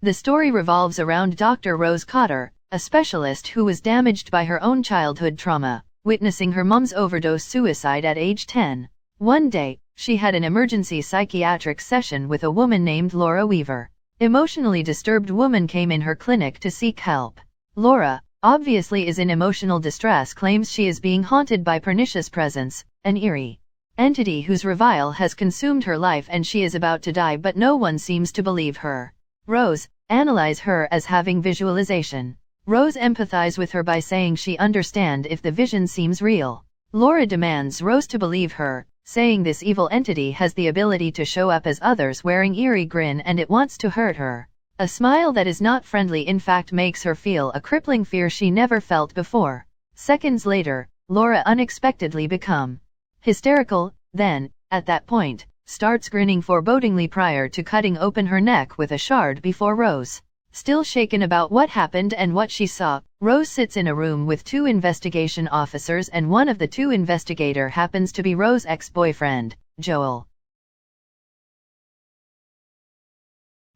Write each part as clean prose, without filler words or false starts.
The story revolves around Dr. Rose Cotter, a specialist who was damaged by her own childhood trauma, witnessing her mom's overdose suicide at age 10. One day, she had an emergency psychiatric session with a woman named Laura Weaver. Emotionally disturbed woman came in her clinic to seek help. Laura, obviously is in emotional distress, claims she is being haunted by pernicious presence, an eerie entity whose revile has consumed her life and she is about to die, but no one seems to believe her. Rose, analyze her as having visualization. Rose empathize with her by saying she understand if the vision seems real. Laura demands Rose to believe her, saying this evil entity has the ability to show up as others wearing eerie grin and it wants to hurt her. A smile that is not friendly in fact makes her feel a crippling fear she never felt before. Seconds later, Laura unexpectedly become hysterical, then, at that point, starts grinning forebodingly prior to cutting open her neck with a shard before Rose. Still shaken about what happened and what she saw, Rose sits in a room with two investigation officers and one of the two investigator happens to be Rose's ex-boyfriend, Joel.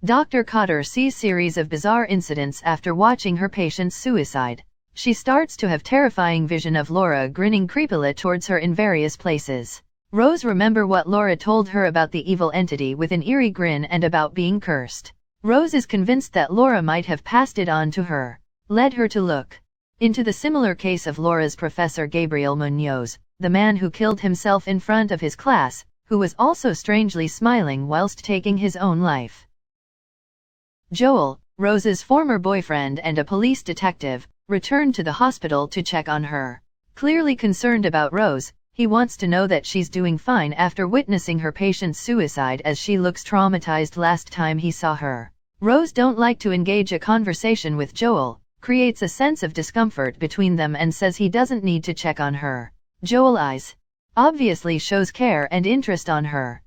Dr. Cotter sees series of bizarre incidents after watching her patient's suicide. She starts to have terrifying vision of Laura grinning creepily towards her in various places. Rose remember what Laura told her about the evil entity with an eerie grin and about being cursed. Rose is convinced that Laura might have passed it on to her. Led her to look into the similar case of Laura's Professor Gabriel Munoz, the man who killed himself in front of his class, who was also strangely smiling whilst taking his own life. Joel, Rose's former boyfriend and a police detective, returned to the hospital to check on her. Clearly concerned about Rose, he wants to know that she's doing fine after witnessing her patient's suicide as she looks traumatized last time he saw her. Rose don't like to engage a conversation with Joel, creates a sense of discomfort between them and says he doesn't need to check on her. Joel eyes obviously shows care and interest on her.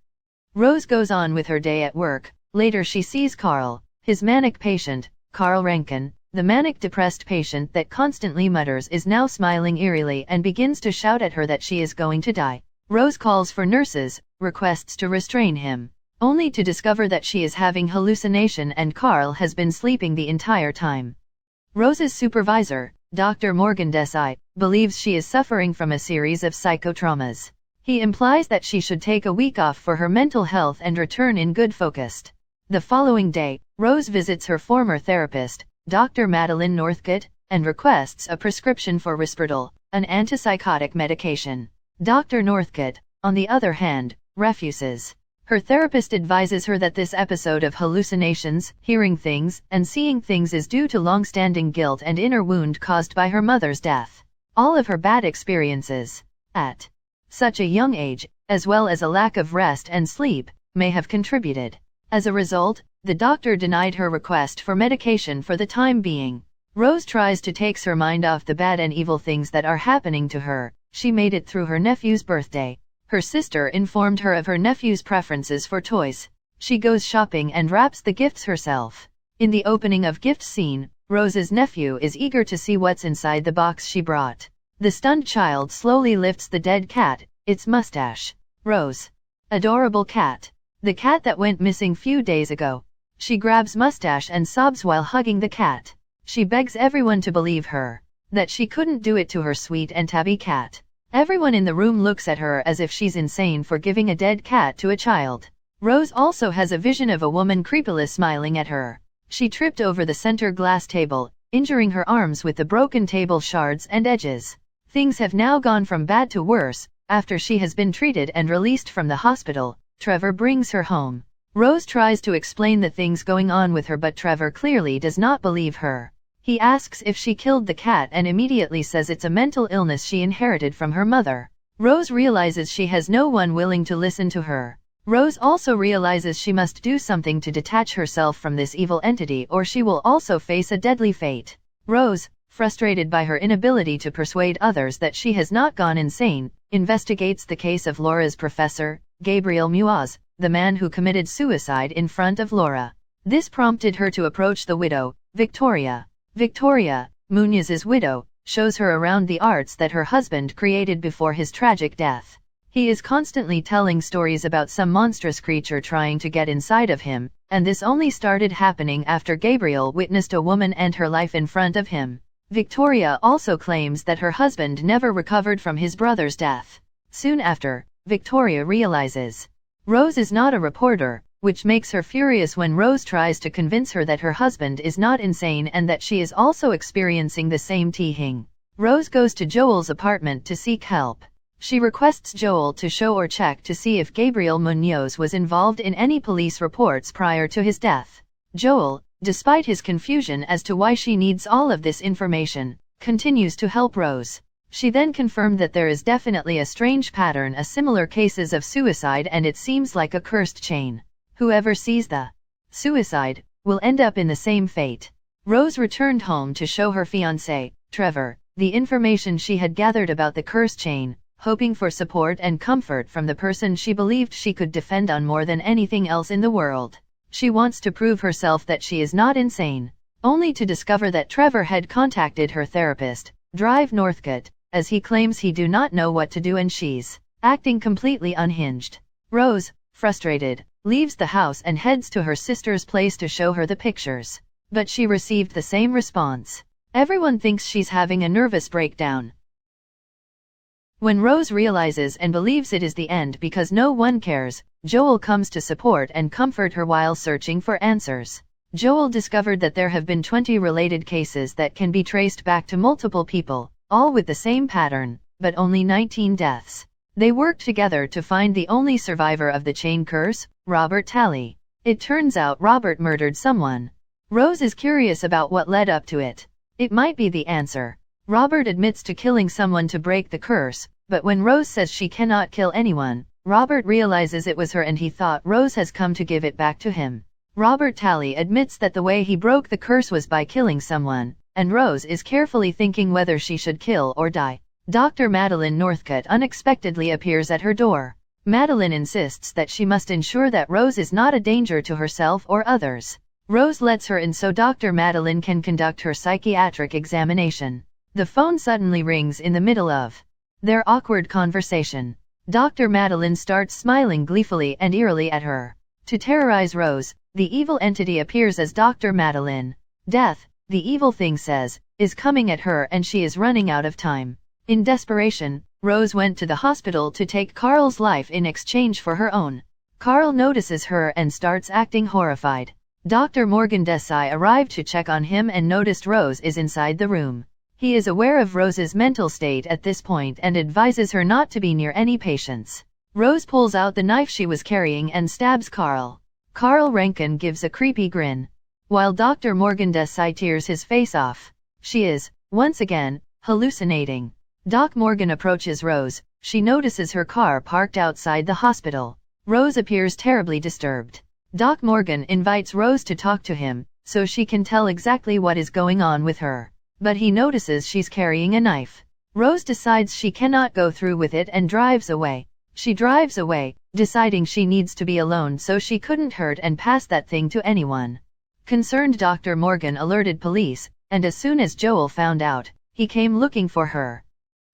Rose goes on with her day at work. Later she sees Carl, his manic patient. Carl Rankin, the manic-depressed patient that constantly mutters, is now smiling eerily and begins to shout at her that she is going to die. Rose calls for nurses, requests to restrain him, only to discover that she is having hallucination and Carl has been sleeping the entire time. Rose's supervisor, Dr. Morgan Desai, believes she is suffering from a series of psychotraumas. He implies that she should take a week off for her mental health and return in good focused. The following day, Rose visits her former therapist, Dr. Madeline Northcott, and requests a prescription for Risperdal, an antipsychotic medication. Dr. Northcott, on the other hand, refuses. Her therapist advises her that this episode of hallucinations, hearing things, and seeing things is due to long-standing guilt and inner wound caused by her mother's death. All of her bad experiences, at such a young age, as well as a lack of rest and sleep, may have contributed. As a result, the doctor denied her request for medication for the time being. Rose tries to take her mind off the bad and evil things that are happening to her. She made it through her nephew's birthday. Her sister informed her of her nephew's preferences for toys. She goes shopping and wraps the gifts herself. In the opening of gift scene, Rose's nephew is eager to see what's inside the box she brought. The stunned child slowly lifts the dead cat, its mustache. Rose. Adorable cat. The cat that went missing few days ago. She grabs mustache and sobs while hugging the cat. She begs everyone to believe her, that she couldn't do it to her sweet and tabby cat. Everyone in the room looks at her as if she's insane for giving a dead cat to a child. Rose also has a vision of a woman creepily smiling at her. She tripped over the center glass table, injuring her arms with the broken table shards and edges. Things have now gone from bad to worse. After she has been treated and released from the hospital, Trevor brings her home. Rose tries to explain the things going on with her, but Trevor clearly does not believe her. He asks if she killed the cat and immediately says it's a mental illness she inherited from her mother. Rose realizes she has no one willing to listen to her. Rose also realizes she must do something to detach herself from this evil entity or she will also face a deadly fate. Rose, frustrated by her inability to persuade others that she has not gone insane, investigates the case of Laura's professor, Gabriel Munoz, the man who committed suicide in front of Laura. This prompted her to approach the widow, Victoria. Victoria, Munoz's widow, shows her around the arts that her husband created before his tragic death. He is constantly telling stories about some monstrous creature trying to get inside of him, and this only started happening after Gabriel witnessed a woman end her life in front of him. Victoria also claims that her husband never recovered from his brother's death. Soon after, Victoria realizes Rose is not a reporter, which makes her furious when Rose tries to convince her that her husband is not insane and that she is also experiencing the same teething. Rose goes to Joel's apartment to seek help. She requests Joel to show or check to see if Gabriel Munoz was involved in any police reports prior to his death. Joel, despite his confusion as to why she needs all of this information, continues to help Rose. She then confirmed that there is definitely a strange pattern of similar cases of suicide and it seems like a cursed chain. Whoever sees the suicide will end up in the same fate. Rose returned home to show her fiancé, Trevor, the information she had gathered about the curse chain, hoping for support and comfort from the person she believed she could defend on more than anything else in the world. She wants to prove herself that she is not insane, only to discover that Trevor had contacted her therapist, Drive Northcott, as he claims he do not know what to do and she's acting completely unhinged. Rose, frustrated, leaves the house and heads to her sister's place to show her the pictures. But she received the same response. Everyone thinks she's having a nervous breakdown. When Rose realizes and believes it is the end because no one cares, Joel comes to support and comfort her while searching for answers. Joel discovered that there have been 20 related cases that can be traced back to multiple people, all with the same pattern, but only 19 deaths. They worked together to find the only survivor of the chain curse, Robert Talley. It turns out Robert murdered someone. Rose is curious about what led up to it. It might be the answer. Robert admits to killing someone to break the curse, but when Rose says she cannot kill anyone, Robert realizes it was her and he thought Rose has come to give it back to him. Robert Talley admits that the way he broke the curse was by killing someone, and Rose is carefully thinking whether she should kill or die. Dr. Madeline Northcott unexpectedly appears at her door. Madeline insists that she must ensure that Rose is not a danger to herself or others. Rose lets her in so Dr. Madeline can conduct her psychiatric examination. The phone suddenly rings in the middle of their awkward conversation. Dr. Madeline starts smiling gleefully and eerily at her. To terrorize Rose, the evil entity appears as Dr. Madeline. Death, the evil thing says, is coming at her and she is running out of time. In desperation, Rose went to the hospital to take Carl's life in exchange for her own. Carl notices her and starts acting horrified. Dr. Morgan Desai arrived to check on him and noticed Rose is inside the room. He is aware of Rose's mental state at this point and advises her not to be near any patients. Rose pulls out the knife she was carrying and stabs Carl. Carl Rankin gives a creepy grin, while Dr. Morgan Desai tears his face off. She is, once again, hallucinating. Doc Morgan approaches Rose. She notices her car parked outside the hospital. Rose appears terribly disturbed. Doc Morgan invites Rose to talk to him, so she can tell exactly what is going on with her. But he notices she's carrying a knife. Rose decides she cannot go through with it and drives away. She drives away, deciding she needs to be alone so she couldn't hurt and pass that thing to anyone. Concerned Dr. Morgan alerted police, and as soon as Joel found out, he came looking for her.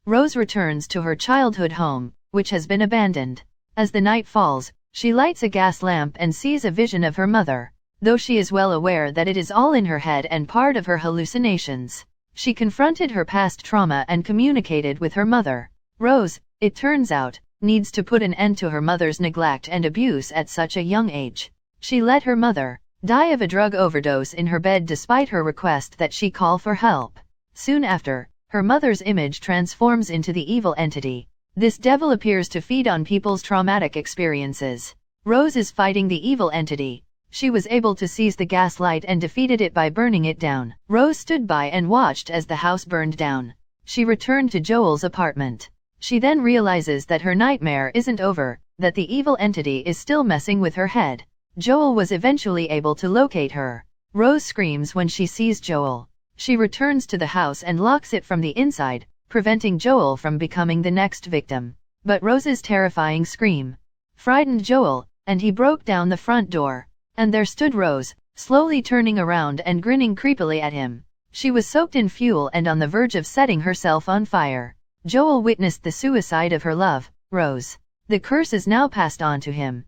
Rose returns to her childhood home, which has been abandoned. As the night falls, she lights a gas lamp and sees a vision of her mother. Though she is well aware that it is all in her head and part of her hallucinations, she confronted her past trauma and communicated with her mother. Rose, it turns out, needs to put an end to her mother's neglect and abuse at such a young age. She let her mother die of a drug overdose in her bed despite her request that she call for help. Soon after, her mother's image transforms into the evil entity. This devil appears to feed on people's traumatic experiences. Rose is fighting the evil entity. She was able to seize the gas light and defeated it by burning it down. Rose stood by and watched as the house burned down. She returned to Joel's apartment. She then realizes that her nightmare isn't over, that the evil entity is still messing with her head. Joel was eventually able to locate her. Rose screams when she sees Joel. She returns to the house and locks it from the inside, preventing Joel from becoming the next victim. But Rose's terrifying scream frightened Joel, and he broke down the front door. And there stood Rose, slowly turning around and grinning creepily at him. She was soaked in fuel and on the verge of setting herself on fire. Joel witnessed the suicide of her love, Rose. The curse is now passed on to him.